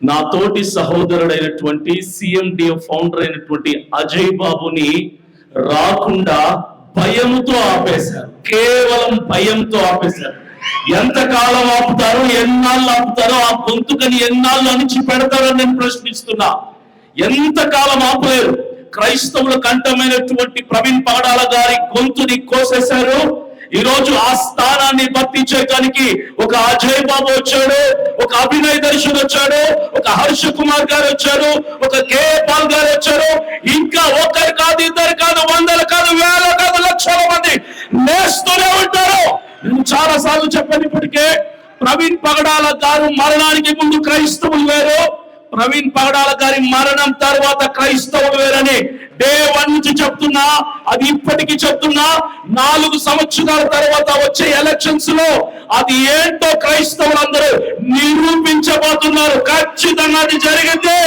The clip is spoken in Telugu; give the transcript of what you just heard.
నా తోటి సహోదరుడైనటువంటి సిఎండిఎఫ్ ఫౌండర్ అయినటువంటి అజయ్ బాబుని రాకుండా భయంతో ఆపేశారు. కేవలం భయంతో ఆపేశారు. ఎంతకాలం ఆపుతారో, ఎన్నాళ్ళు ఆపుతారో, ఆ గొంతుకని ఎన్నాళ్ళు అణిచి పెడతారో నేను ప్రశ్నిస్తున్నా. ఎంతకాలం ఆపలేరు. క్రైస్తవుల కంఠమైనటువంటి ప్రవీణ్ పగడాల గారి గొంతుని కోసేశారు. ఈ రోజు ఆ స్థానాన్ని భర్తీ చేయడానికి ఒక అజయ్ బాబు వచ్చాడు, ఒక అభినయ్ దర్శన్ వచ్చాడు, ఒక హర్ష కుమార్ గారు వచ్చారు, ఒక కే పాల్ గారు వచ్చారు. ఇంకా ఒకరు కాదు, ఇద్దరు కాదు, వందలు కాదు, వేల కాదు, లక్షల మంది నేస్తూనే ఉంటారు. నేను చాలా సార్లు చెప్పాను ఇప్పటికే. ప్రవీణ్ పగడాల గారు మరణానికి ముందు క్రైస్తవులు వేరు, ప్రవీణ్ పగడాల గారి మరణం తర్వాత క్రైస్తవులు వేరని డే 1 నుంచి చెప్తున్నా. అది ఇప్పటికీ చెప్తున్నా. 4 సంవత్సరాల తర్వాత వచ్చే ఎలక్షన్స్ లో అది ఏంటో క్రైస్తవులందరూ నిరూపించబోతున్నారు. ఖచ్చితంగా అది జరిగింది.